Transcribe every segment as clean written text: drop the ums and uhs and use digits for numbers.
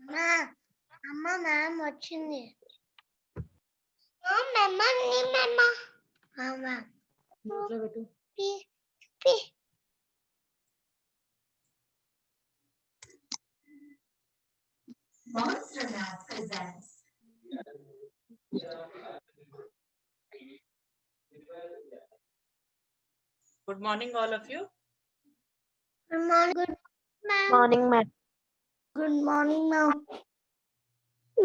అమ్మ మ్యామ్ వచ్చింది. Monster Math presents. Good morning, all of you. Good morning. Good ma'am. Morning, ma'am. Good morning, ma'am.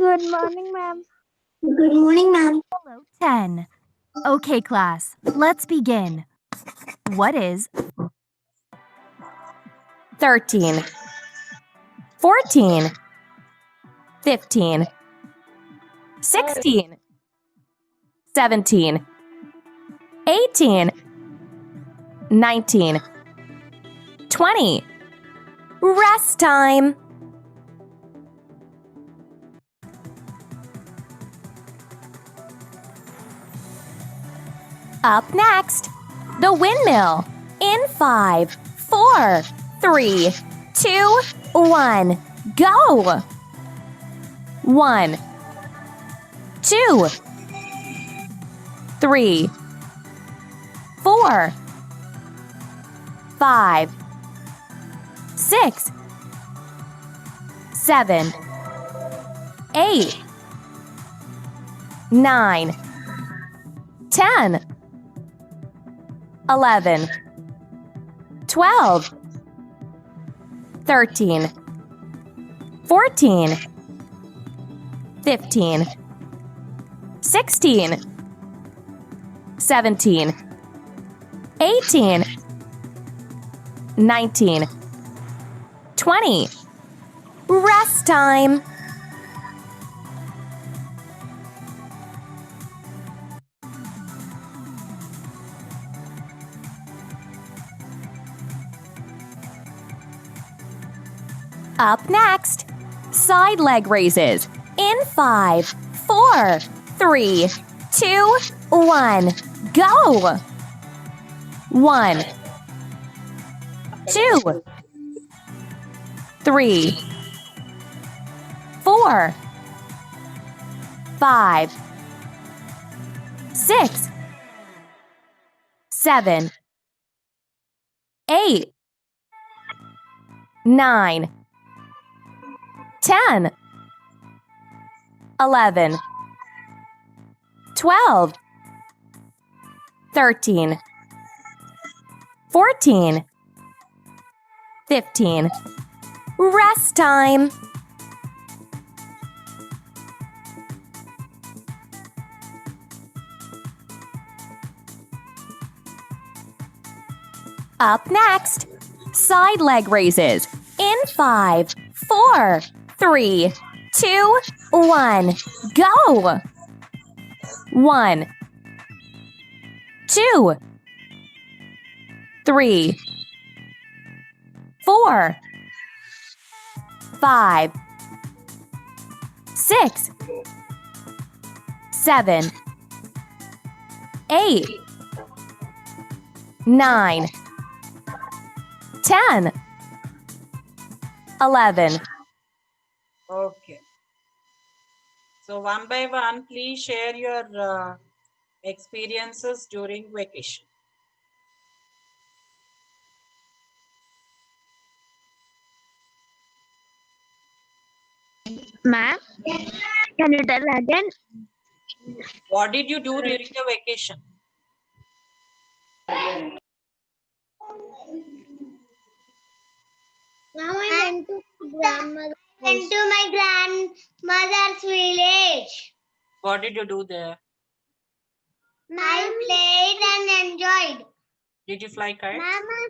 Good morning, ma'am. Good morning, ma'am. 10. Okay, class, let's begin. What is 13, 14, 15, 16, 17, 18, 19, 20? Rest time. Up next, the windmill. In 5, 4, 3, 2, 1, go! 1, 2, 3, 4, 5, 6, 7, 8, 9, 10, 11, 12, 13, 14, 15, 16, 17, 18, 19, 20. Rest time. Up next, side leg raises. In 5, 4, 3, 2, 1, go! 1, 2, 3, 4, 5, 6, 7, 8, 9, 10, 11, 12, 13, 14, 15. Rest time. Up next, side leg raises. In 5, 4, 3, 2, 1, go! 1, 2, 3, 4, 5, 6, 7, 8, 9, 10, 11. Okay. So one by one, please share your experiences during vacation. Ma'am, can you tell again? What did you do during the vacation? Now I went to my grandmother's village. What did you do there? I played and enjoyed. Did you fly kites? Mama.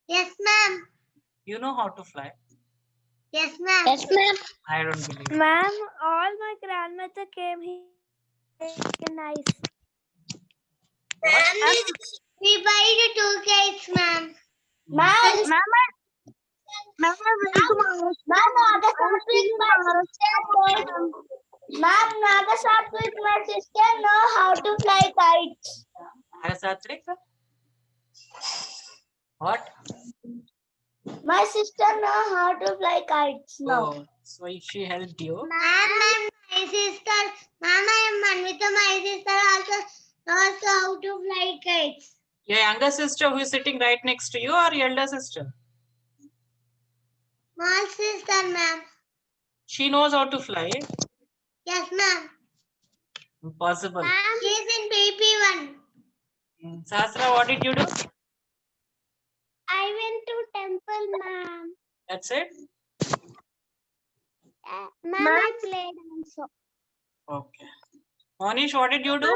Yes, ma'am. You know how to fly? Yes, ma'am. Yes, ma'am. I don't believe it. Ma'am, all my grandmother came here. Nice. We buy you 2 cakes, ma'am. Ma'am, I went to Nagasat with my sister know how to fly kites. Nagasatri? What? My sister know how to fly kites now. Oh, So she helped you. Ma'am, my sister, Ma'am, I am Manvita. My sister also knows how to fly kites. Your younger sister who is sitting right next to you, or your elder sister? Small sister, ma'am. She knows how to fly. Yes, ma'am. Impossible. Ma'am, she's in PP1. Sasra, what did you do? I went to temple, ma'am. That's it? Ma'am, I played also. Okay. Monish, what did you do?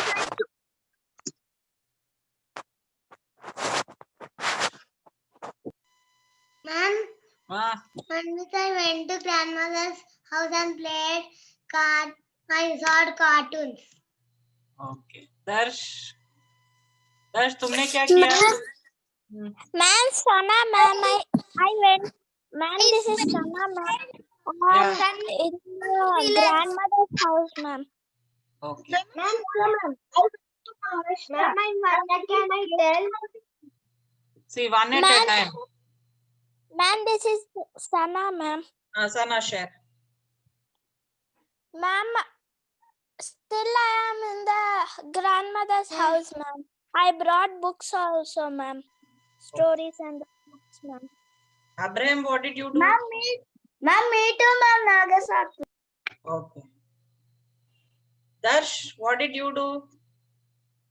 Ma'am, Ah, I went to grandmother's house and played card. I saw cartoons. okay. दर्श तुमने क्या किया? Ma'am, Sana, ma'am, I went. Ma'am, this is Sana, ma'am. Yeah. In the grandmother's house, ma'am. Okay. Ma'am, can I tell? See, one at a Ma'am. time. Ma'am, this is Sana, ma'am. Sana, share. Ma'am, still I am in the grandmother's house, ma'am. I brought books also, ma'am. Stories and books, ma'am. Abraham, what did you do? Ma'am, me too, ma'am. Nagasaki. Okay. Darsh, what did you do?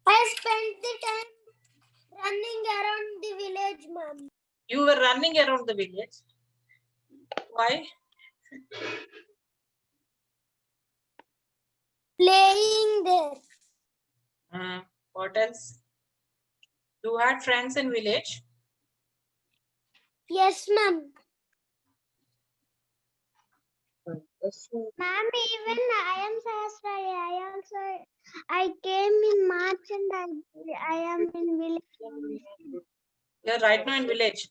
I spent the time running around the village, ma'am. You were running around the village. Why? Playing there. What else? You had friends in village? Yes, ma'am. Ma'am, even I am Sahasra. I came in March and I am in village. You're right now in village.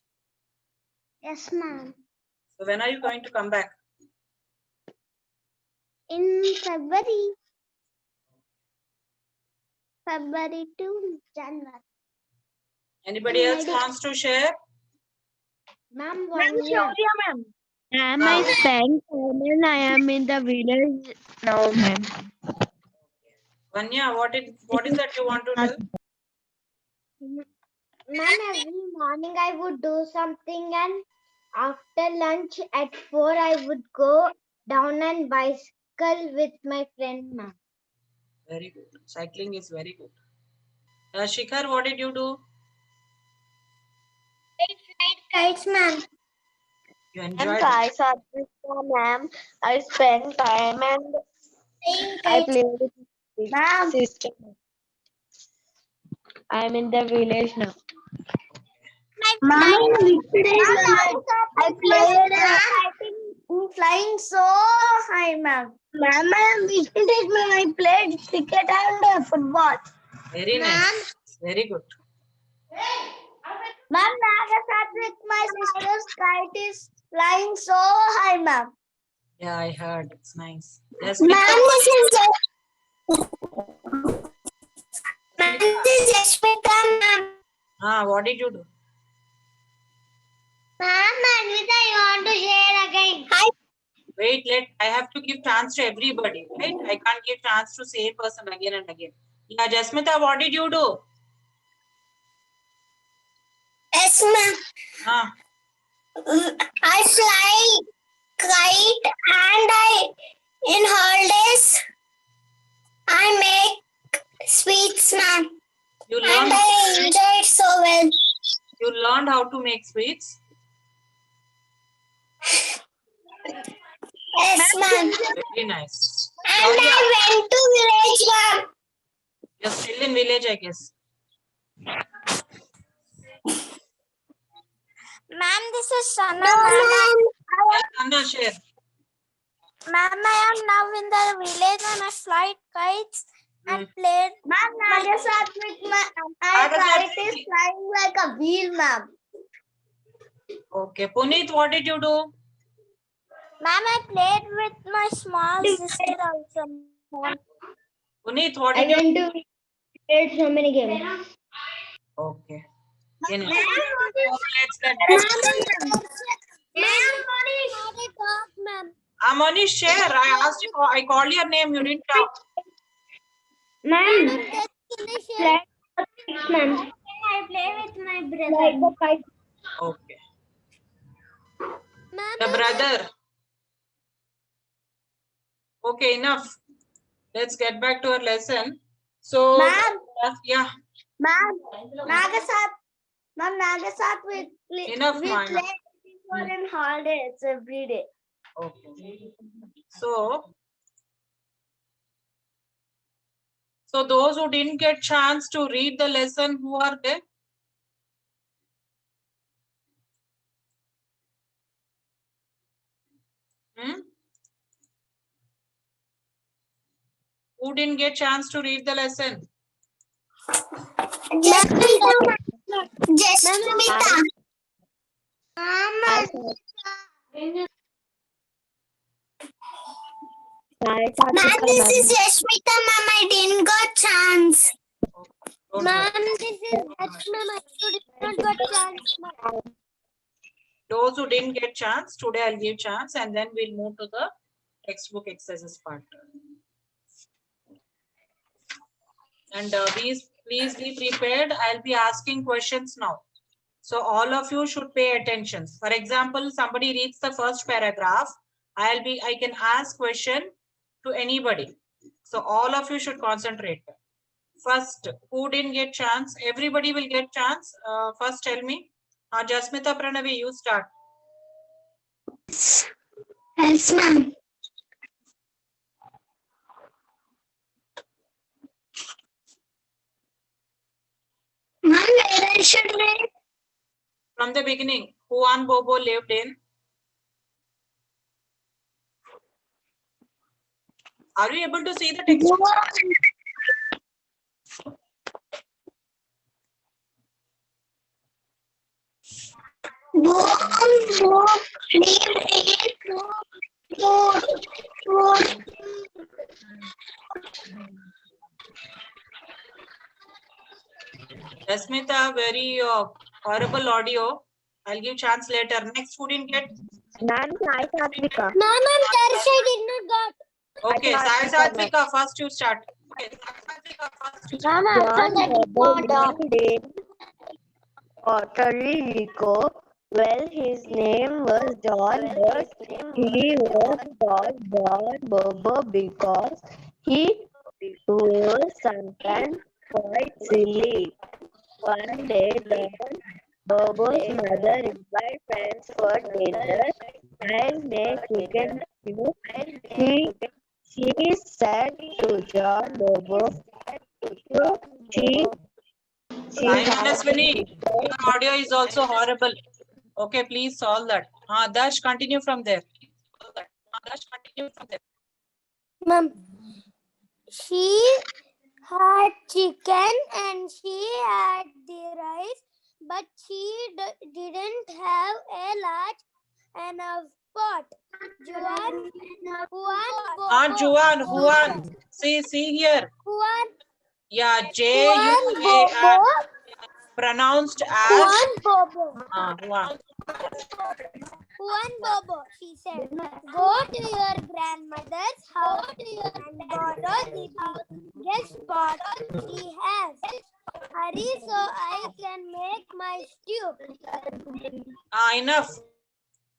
Yes, ma'am. So when are you going to come back? In February. February to January. Anybody else wants to share? Ma'am, ma'am. Ma'am, I spent time and I am in the village now, ma'am. Vanya, what is that you want to tell? Ma'am, every morning I would do something and after lunch at 4 I would go down and bicycle with my friend, ma'am. Very good. Cycling is very good. Shikhar, what did you do? Kites, ma'am. You And enjoyed it? I saw this, ma'am. I spent time and I played with my sister. I'm in the village now. Ma'am, I played flying so high, ma'am. Ma'am, I played cricket and football. Very nice. Very good. Ma'am, Nagasat with my sister's kite is flying so high, ma'am. Yeah, I heard. It's nice. Yes, Ma'am, this is Jasmita, ma'am. what did you do? Ma'am, Manvita, you want to share again? Wait, I have to give chance to everybody, right? I can't give chance to same person again and again. Yeah, Jasmita, what did you do? Yes, ma'am. I fly kite and in holidays, I make sweets, ma'am. You And learned, I enjoy it so well. you learned how to make sweets? Yes, ma'am. Very nice. And I went to village, ma'am. You're still in village, I guess. Ma'am, this is Sana. No, ma'am. Anna, share. Ma'am, I am now in the village and I fly kites and played. Ma'am, Nagasat with my Nagasat kite is flying like a wheel, ma'am. Okay. Puneet, what did you do? Ma'am, I played with my small sister also. Puneet, what did you do? went to play so many games. Okay. Let's get Ma'am, Amani, share. I asked you. I called your name. You didn't talk. Ma'am, Share. ma'am. I play with my Like the kite. Okay. The brother. Okay, enough. Let's get back to our lesson. So, Ma'am. yeah, Ma'am, Nagasat. Ma'am, Nagasat enough, we Maya. play for in holidays every day. Okay. So those who didn't get chance to read the lesson, who are they? Who didn't get chance to read the lesson? Jasmita. Ma'am, this is Jasmita, ma'am. I didn't got chance. Don't Ma'am, worry. this is Jasmita, ma'am. I did not got chance. Those who didn't get chance, today I'll give chance and then we'll move to the textbook exercises part. And please be prepared. I'll be asking questions now. So all of you should pay attention. For example, somebody reads the first paragraph. I can ask question to anybody. So all of you should concentrate. First, who didn't get chance? Everybody will get chance. First, tell me. Jasmita, Pranavi, you start. Yes, ma'am. Ma'am, where I should read? From the beginning, Juan Bobo lived in. Are you able to see the text? Jasmita, very horrible audio. I'll give chance later. Next, who didn't get? Ma'am, Sai Satvika. Ma'am, Tarsha did not got. Okay, Sai Satvika, first you start. Okay, Sai Satvika, first you start. Puerto Rico. Well, his name was John, but he was called John Bobo because he was sometimes quite silly. One day, John Bobo's mother invited friends for dinner and made chicken stew. She said to John Bobo, she Ashwini, your audio is also horrible. Okay, please solve that. Dash, continue from there. Ma'am, she had chicken and she had the rice, but she didn't have a large enough pot. Juan Juan. See here. Juan Yeah, Juan pronounced as Juan Bobo. Juan. Juan Bobo, she said, go to your grandmother's house and borrow the biggest pot she has. Hurry so I can make my stew. Enough.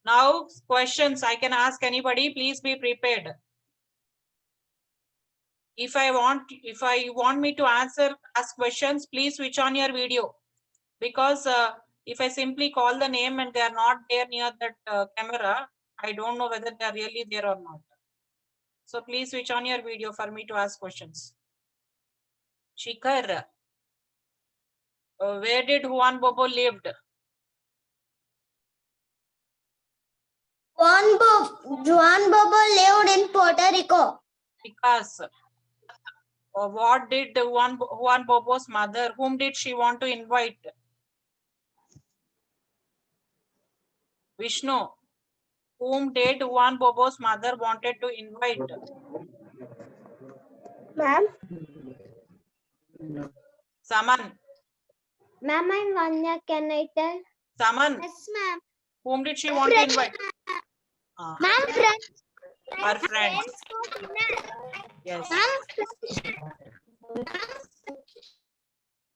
Now questions. I can ask anybody. Please be prepared. If I want me to ask questions, please switch on your video. Because if I simply call the name and they are not there near that camera, I don't know whether they are really there or not. So please switch on your video for me to ask questions. Shikhar, where did Juan Bobo lived? Juan Bobo lived in Puerto Rico. Because what did Juan Bobo's mother, whom did she want to invite? Vishnu, whom did Juan Bobo's mother wanted to invite? Ma'am. Saman. Ma'am, I'm Vanya. Can I tell? Saman. Yes, ma'am. Whom did she want to invite? Ma'am, friends. Her friends. Yes.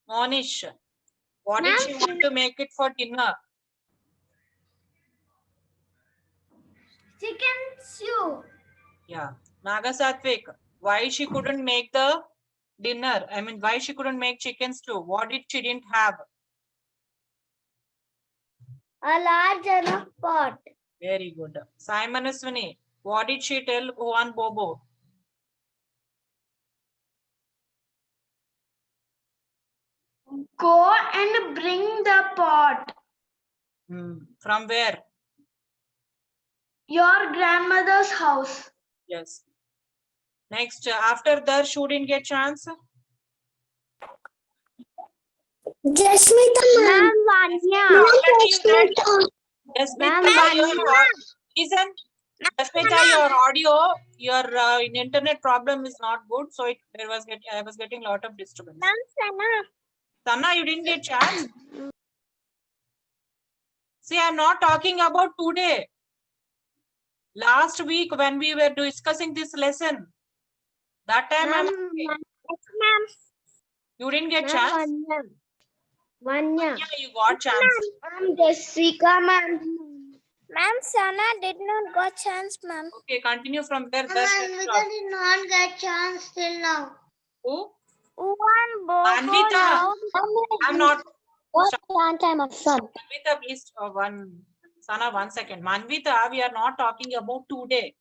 Monish, what did she want to make it for dinner? Chicken stew. Yeah. Nagasatwik, why she couldn't make the dinner? I mean, why she couldn't make chicken stew? What did she didn't have? A large enough pot. Very good. Simon Aswini, what did she tell Juan Bobo? Go and bring the pot. From where? Your grandmother's house. Yes. Next, after Darshu didn't get chance. Jasmita ma'am. Listen, Jasmita, your audio, your internet problem is not good, so I was getting a lot of disturbance. Sana, you didn't get chance. See, I'm not talking about today. Last week when we were discussing this lesson, that time you didn't get chance. Vanya. Yeah, you got chance. Ma'am, Jessica, ma'am. Ma'am, Sana did not got chance, ma'am. Okay, continue from there. Anvita did not get chance till now. Who? One bobo Anvita. I'm not. time of sun. Manvita, please, Sana, 1 second. Manvita, we are not talking about today.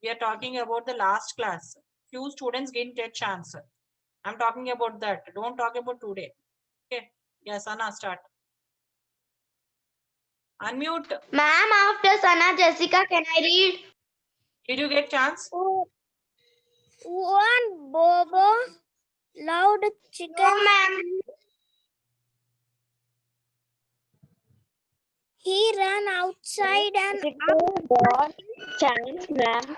We are talking about the last class. Few students didn't get chance. I'm talking about that. Don't talk about today. Okay. Yeah, Sana, start. Unmute. Ma'am, after Sana, Jessica, can I read? Did you get chance? One bobo loved chicken. No, ma'am. He ran outside and Got chance, ma'am.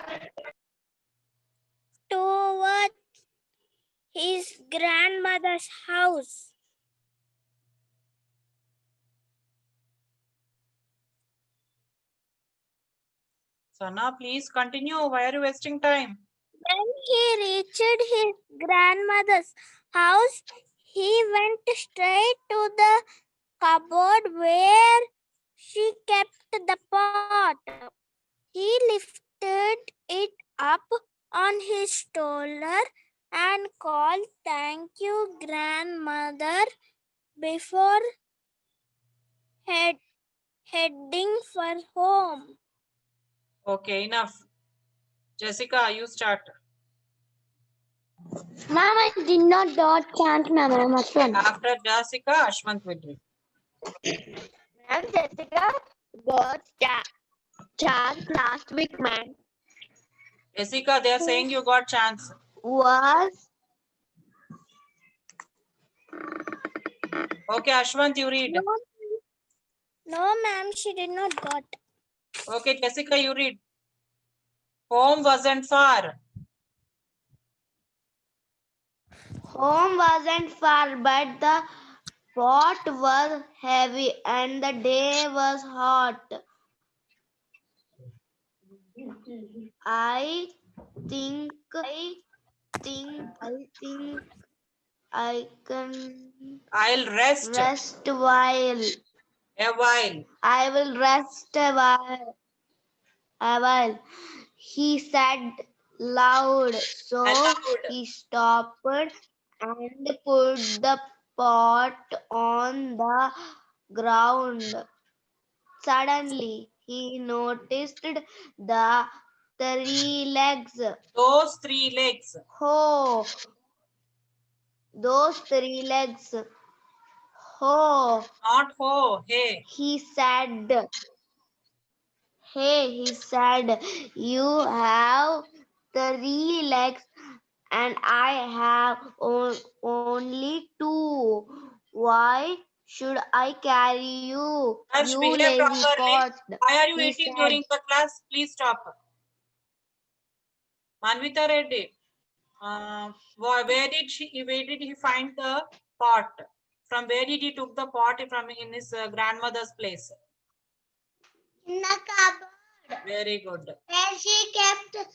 toward his grandmother's house. Sana, please continue. Why are you wasting time? When he reached his grandmother's house, he went straight to the cupboard where she kept the pot. He lifted it up on his shoulder and called, "Thank you, grandmother," before heading for home. Okay, enough. Jessica, you start. Ma'am, I did not dot chant, ma'am. I must run. After Jessica, Ashwant will read. Ma'am, Jessica got chance last week, ma'am. Jessica, they are saying you got chance. Was Okay, Ashwant, you read. No, ma'am, she did not got. Okay, Jessica, you read. Home wasn't far. Home wasn't far, but the pot was heavy and the day was hot. I think I can I'll rest while. a while. I will rest a while. He said loud. So Aloud. he stopped and put the pot on the ground. Suddenly, he noticed the 3 legs. Those 3 legs. Oh, those 3 legs. Oh, Not ho, hey. he said. Hey, he said, you have 3 legs and I have only 2. Why should I carry you? Harsh, You behave lazy properly. pot. Why are you He eating said. during the class? Please stop. Manvita Reddy. Where did he find the pot? From where did he took the pot from in his grandmother's place? In the cupboard. Very good. Where she kept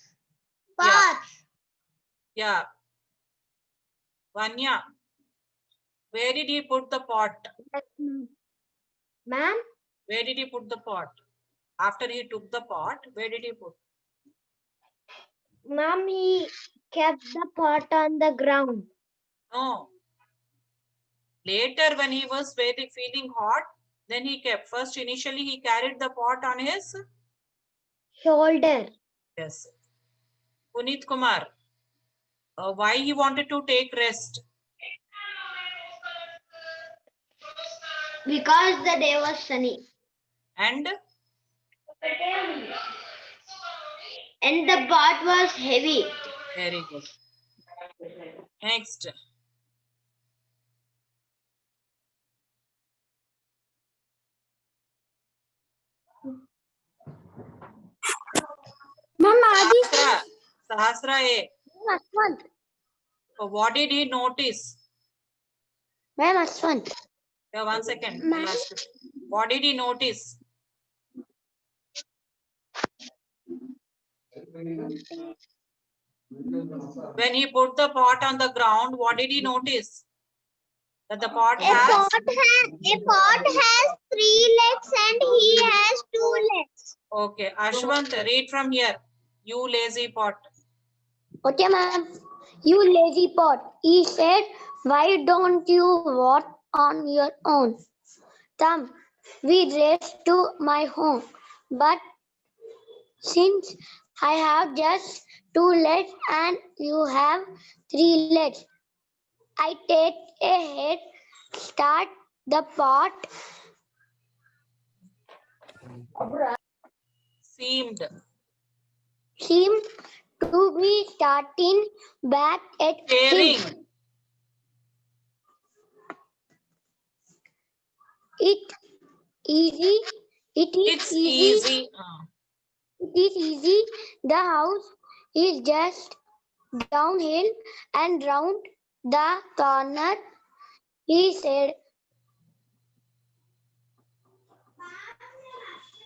pots. Yeah. Vanya, where did he put the pot? Ma'am, Where did he put the pot? After he took the pot, where did he put? ma'am, he kept the pot on the ground. No. Later, when he was very feeling hot, then he kept. First, initially, he carried the pot on his. Shoulder. Yes. Puneet Kumar, why he wanted to take rest? Because the day was sunny. And And the pot was heavy. very good. Next. Ma'am, Adi. Sahasra A. Aswant. What did he notice? Ma'am, Aswant. Yeah, 1 second. I'll ask you. What did he notice? When he put the pot on the ground, what did he notice? That the pot has. A pot has 3 legs and he has 2 legs. Okay, Ashwant, read from here. You lazy pot. Okay, ma'am. You lazy pot. He said, why don't you walk on your own? Thumb, we raced to my home. But since I have just 2 legs and you have 3 legs, I take a head start. The pot Seemed. seemed to be starting back at Staring. him. It It's easy. It is easy. The house is just downhill and round the corner, he said.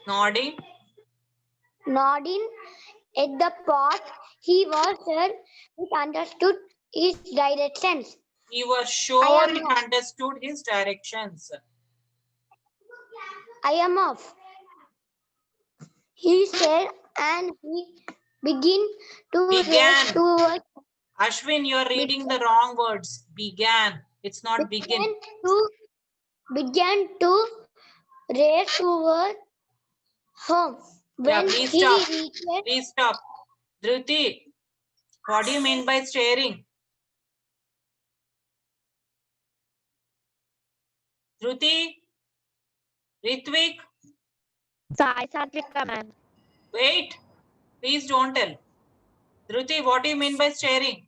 Nodding. Nodding at the pot, he was sure it understood his directions. He was sure I am he off. understood his directions. I am off, he said, and he began to Began. race towards. Ashwin, you're reading the wrong words. Began. It's not begin. Began to race toward home. Yeah, When please he stop. reached, Please stop. Dhruti, what do you mean by staring? Dhruti? Ritvik? Sai Satvika, ma'am. Wait. Please don't tell. Dhruti, what do you mean by staring?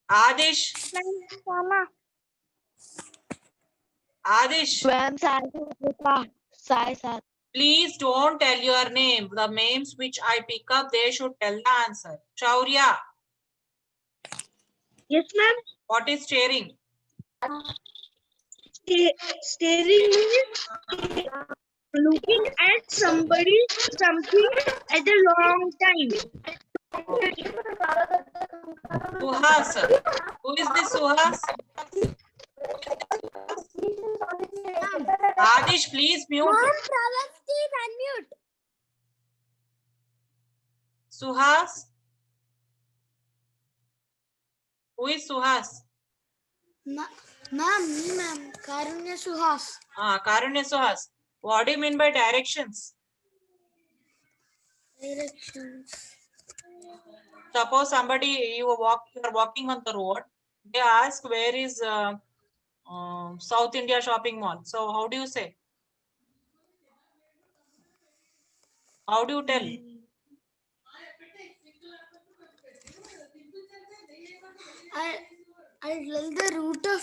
Adish? Adish, Ma'am, Sai Satvika. Sai Satvika. please don't tell your name. The names which I pick up, they should tell the answer. Shaurya, Yes, ma'am. what is staring? Staring means looking at something at a long time. Suhas. Who is this Suhas? Adish, please mute. unmute. Suhas? Who is Suhas? Ma'am, Karunya Suhas. Karunya Suhas. What do you mean by directions? Directions. Suppose somebody, you are walking on the road. They ask, where is South India shopping mall? So how do you say? How do you tell? I'll tell the route of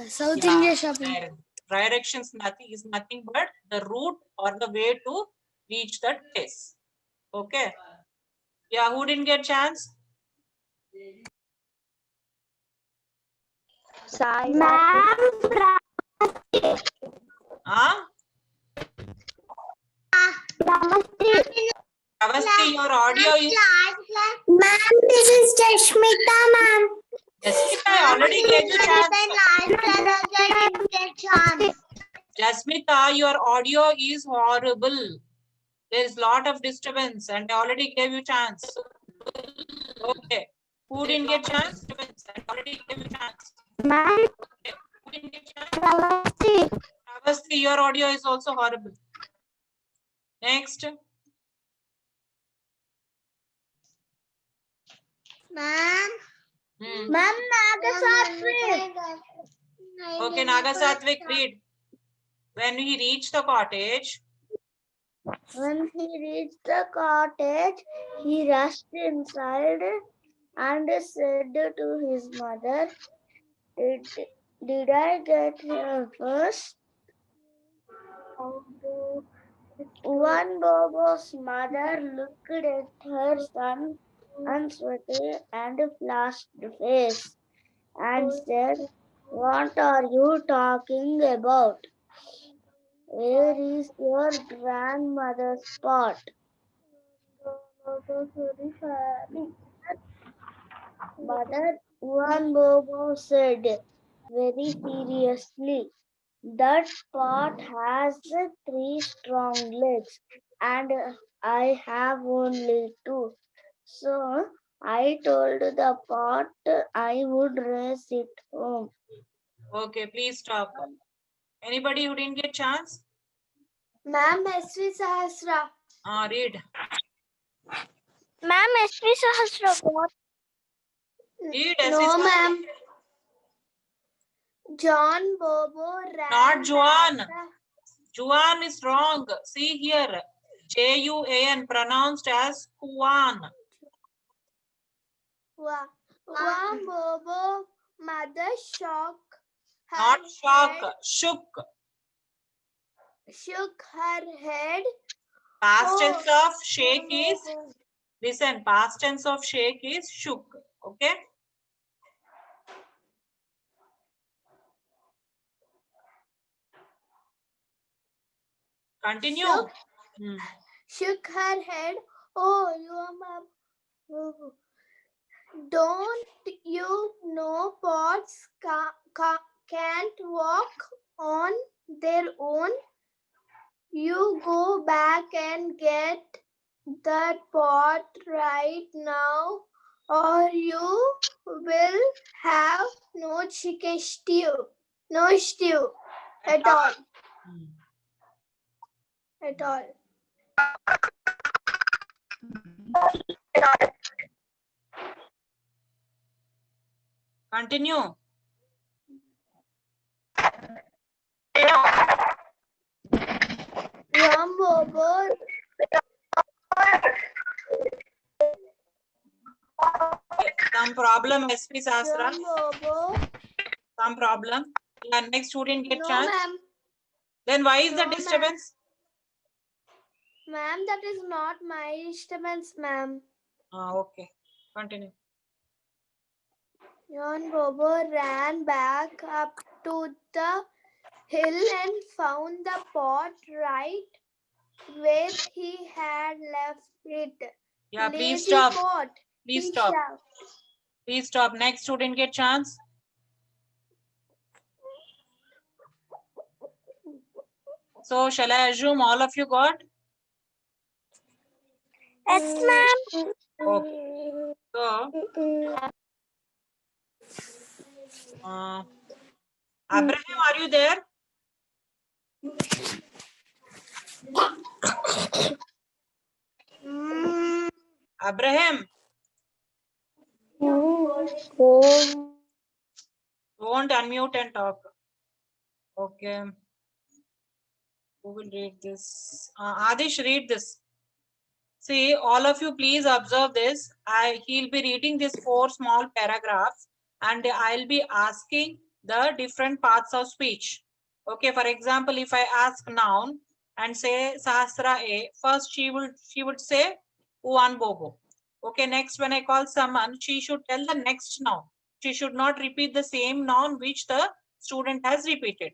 South Yeah, India shopping. Directions is nothing but the route or the way to reach that place. Okay. Yeah, who didn't get chance? Sai Ma'am, Huh? Avasti, your audio is. Ma'am, this is Jashmita, ma'am. Jasmita, I already gave you chance. Jasmita, your audio is horrible. There is lot of disturbance, and I already gave you chance. Okay. Who didn't get chance? I already gave you chance. Ma'am, Who didn't get chance? Avasti. Avasti, your audio is also horrible. Next. Ma'am. Ma'am, Nagasatri. Okay, Nagasatwik, read. When we reach the cottage, When he reached the cottage, he rushed inside and said to his mother, Did I get here first? One Bobo's mother looked at her son's unsweaty and flushed face and said, What are you talking about? Where is your grandmother's pot? Mother Juan Bobo said very seriously, that pot has 3 strong legs and I have only 2. So I told the pot I would race it home. okay, please stop. Anybody who didn't get chance? Ma'am, S.V. Sahasra. Read. Ma'am, S.V. Sahasra. What? Read. No, ma'am. John Bobo ran. Not Juan. back Juan is wrong. See here. Juan pronounced as Juan. Juan Bobo mother Not shook. shook her head. Past tense of shake is, listen, past tense of shake is shook. Okay. Continue. Shook her head. Oh, don't you know pots can't walk on their own? You go back and get that pot right now, or you will have no chicken stew. No stew at all. At all. Continue. Bobo. Some problem, SP Sastra. Bobo. Some problem. Yeah, next student get No, chance. ma'am. Then why is the No, disturbance? Ma'am, that is not my disturbance, ma'am. Okay. Continue. John Bobo ran back up to the hill and found the pot right where he had left it. Yeah, please Lazy stop. pot. Please he stop. shouted. Please stop. Next student get chance. So shall I assume all of you got? Yes, ma'am. Okay. So Abraham, are you there? Abraham, don't unmute and talk. Okay. Who will read this? Adish, read this. See, all of you, please observe this. He'll be reading these 4 small paragraphs, and I'll be asking the different parts of speech. Okay, for example, if I ask noun and say Sahasra A, first she would say Uan Bobo. Okay, next when I call someone, she should tell the next noun. She should not repeat the same noun which the student has repeated.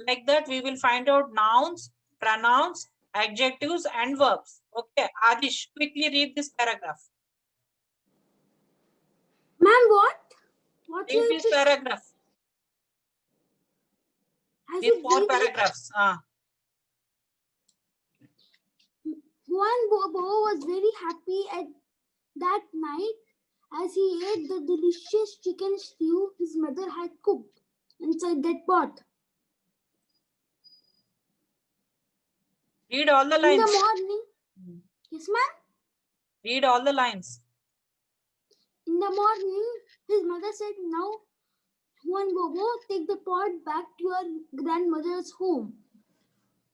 Like that, we will find out nouns, pronouns, adjectives and verbs. Okay, Adish, quickly read this paragraph. Ma'am, what? What Read this paragraph. These 4 paragraphs. Juan Bobo was very happy at that night as he ate the delicious chicken stew his mother had cooked inside that pot. Read all the In lines. the morning, yes, ma'am. Read all the lines. In the morning, his mother said, "Now, Juan Bobo, take the pot back to your grandmother's home."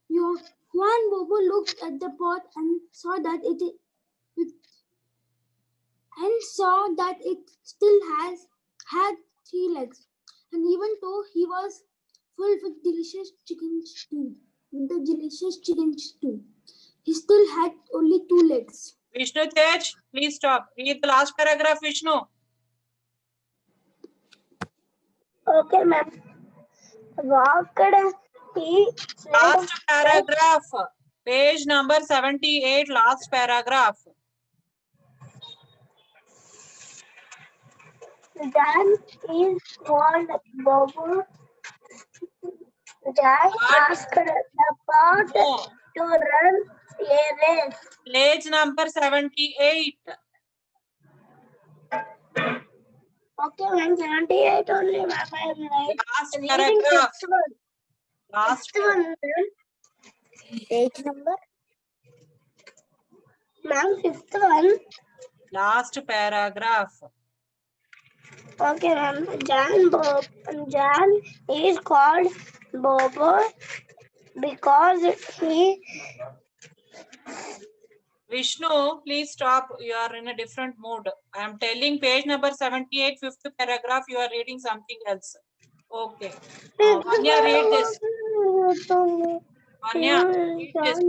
Juan Bobo looked at the pot and saw that it still had 3 legs, and even though he was full with delicious chicken stew, he still had only 2 legs. Vishnu Tej, please stop. Read the last paragraph, Vishnu. Okay, ma'am. Walked he Last paragraph. Page number 78, last paragraph. Dan is called Bobo. Dan asked the pot No. to run a race. Page number 78. Okay, ma'am. 78 only, ma'am. I am right. Last Reading paragraph. fifth one. Last Fifth one, ma'am. Page number. Ma'am, fifth one. Last paragraph. Okay, ma'am. John is called Bobo because he. Vishnu, please stop. You are in a different mood. I am telling page number 78, 5th paragraph. You are reading something else. Okay. Vanya, read this. Vanya, read this.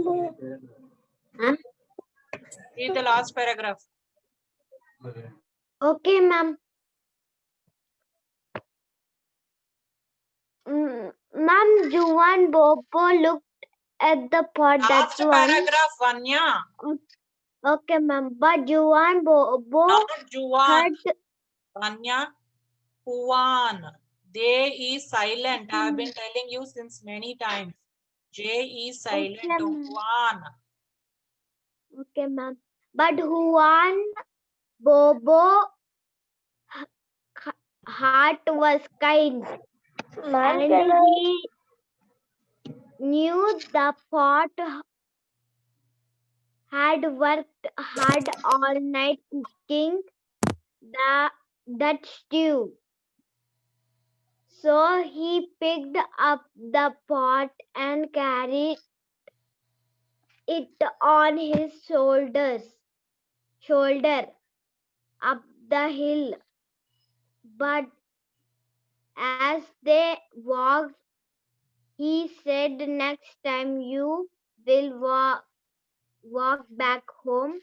Read the last paragraph. Okay, ma'am. Ma'am, Juan Bobo looked at the pot Last that one. paragraph, Vanya. Okay, ma'am. But Juan Bobo Not Juan. had Vanya. Juan. They is silent. I have been telling you since many times. J is silent. Okay, ma'am. Juan. Okay, ma'am. But Juan Bobo heart was kind, and he knew the pot had worked hard all night cooking that stew. So he picked up the pot and carried it on his shoulder up the hill. But as they walked, he said, "Next time you will walk back home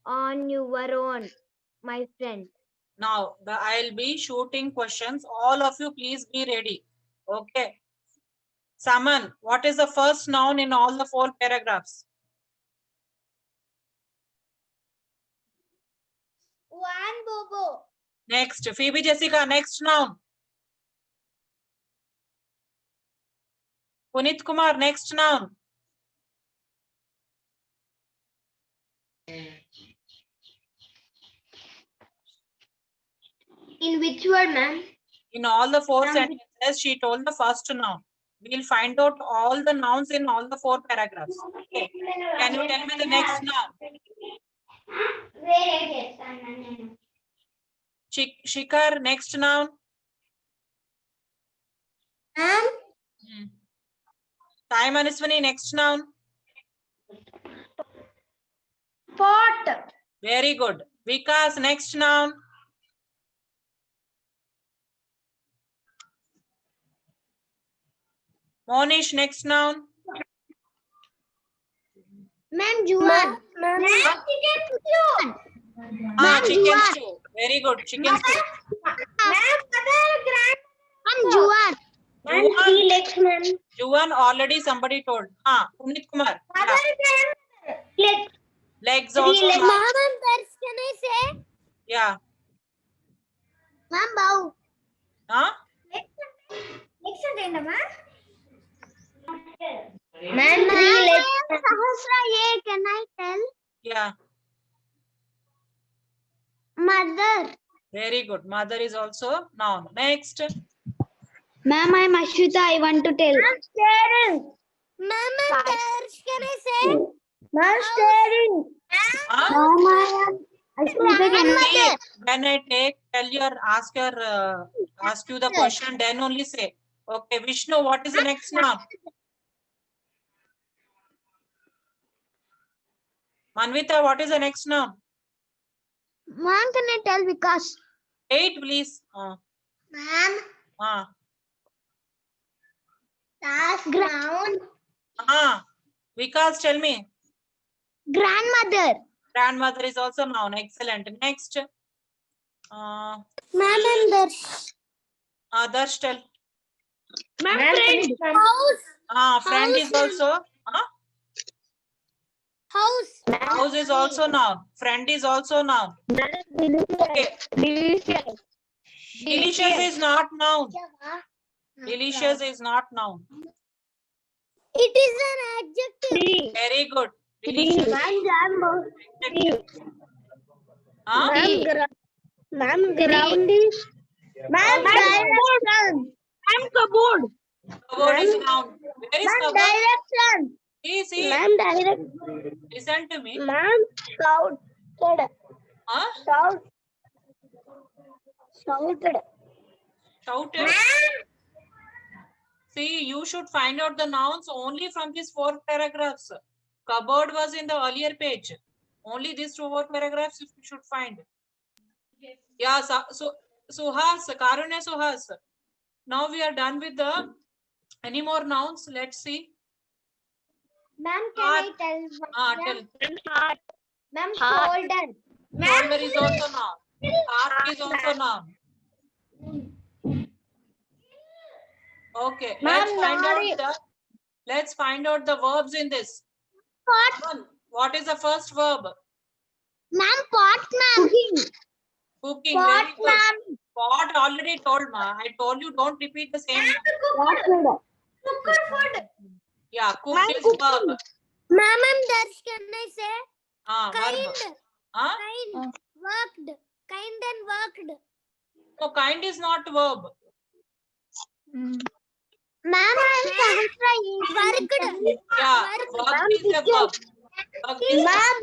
on your own, my friend." Now, I'll be shooting questions. All of you, please be ready. Okay. Saman, what is the first noun in all the 4 paragraphs? Juan Bobo. Next, Phoebe Jessica, next noun. Punit Kumar, next noun. In which word, ma'am? In all the 4 sentences, she told the first noun. We'll find out all the nouns in all the 4 paragraphs. Okay. Can you tell me the next noun? Shikhar, next noun. Sai Manaswani, next noun. Pot. Very good. Vikas, next noun. Monish, next noun. Ma'am, Juan. Chicken stew. Very good. Chicken stew. Ma'am, Juan. Ma'am, 3 legs, ma'am. Juan already somebody told. Punit Kumar. Yeah. Legs. Legs 3 also. legs. Noun. Ma'am, can I say? Yeah. Ma'am, bow. Huh? Legs are ma'am. Ma'am, 3 legs. Sahasra, yeah, can I tell? Yeah. Mother. Very good. Mother is also noun. Next. Ma'am, I'm Ashwita. I want to tell. I'm staring. Ma'am, can I say? Ma'am, staring. Huh? Ma'am, I am Ashwita. See, when I ask you the question, then only say. Okay, Vishnu, what is the next noun? Manvita, what is the next noun? Ma'am, can I tell Vikas? Eight, please. Ma'am, that's ground. Vikas, tell me. Grandmother. Grandmother is also noun. Excellent. Next. Ma'am, and Darsh, tell. Ma'am, friend. house. Friend is also. House. House is also noun. Friend is also noun. Okay. Delicious. Delicious is not noun. Delicious is not noun. It is an adjective. Very good. Delicious. Ma'am, ground is. Ma'am, direction. Ma'am, cupboard. Cupboard is noun. Where is cupboard? Direction. See. Ma'am, direct. Listen to me. Ma'am, shouted. Huh? Shouted. Shouted. See, you should find out the nouns only from these 4 paragraphs. Cupboard was in the earlier page. Only these 4 paragraphs you should find. Yeah, so Suhas, Karunya Suhas. Now we are done with the any more nouns. Let's see. Ma'am, can I tell? Tell. Ma'am, shoulder. Shoulder is also noun. Heart is also noun. Okay, let's find out the verbs in this. Pot. What is the first verb? Ma'am, pot, ma'am. Cooking. Pot, Very good. ma'am. Pot already told, ma. I told you don't repeat the same. Yeah, cook is verb. Ma'am, can I say? Verb. Kind. Worked. Kind and worked. No, kind is not verb. Ma'am, I'm Sahasra. Worked. Yeah, work is a verb. Work is Ma'am,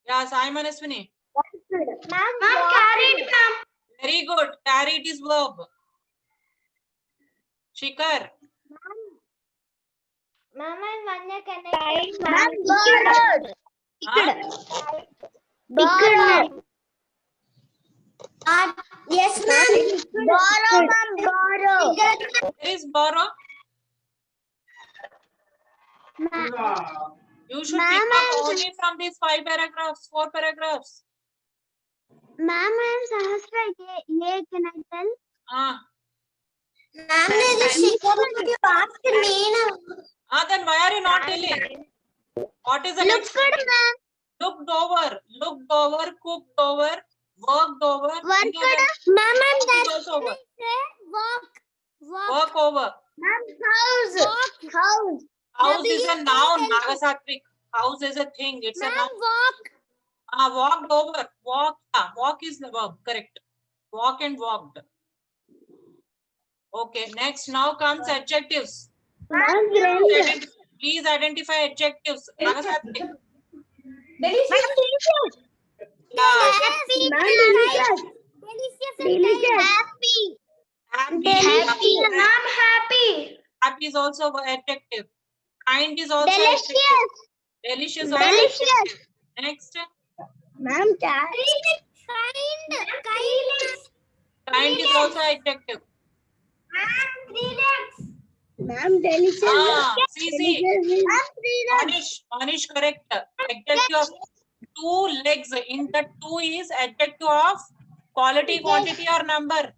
yeah, Simon Aswini. Ma'am, carried, ma'am. Very good. Carried is verb. Shikhar. Ma'am, Vanya, can I tell? Ma'am, borrowed. Yes, ma'am. Borrow, ma'am, borrow. Where is borrow? You should pick up only from these 5 paragraphs, 4 paragraphs. Ma'am, I'm Sahasra. Yeah, can I tell? Ma'am, you asked me. Then why are you not telling? What is the next? ma'am. Looked over, cooked over, worked over. Worked. Ma'am, Is also over. Work over. Ma'am, house. House is a noun, Nagasatwik. House is a thing. It's a noun. Walk. Walked over. Walk is the verb. Correct. Walk and walked. Okay. Next, now comes adjectives. Please identify adjectives. Nagasatwik. Delicious. Yeah. Delicious. Happy. Ma'am, happy. Happy is also an adjective. Kind is also Delicious. adjective. Delicious. Also Delicious. adjective. Next. Ma'am, Kind is also adjective. Ma'am, delicious. See. Manish, correct. Adjective of 2 legs. In the 2 is adjective of quality, quantity, or number.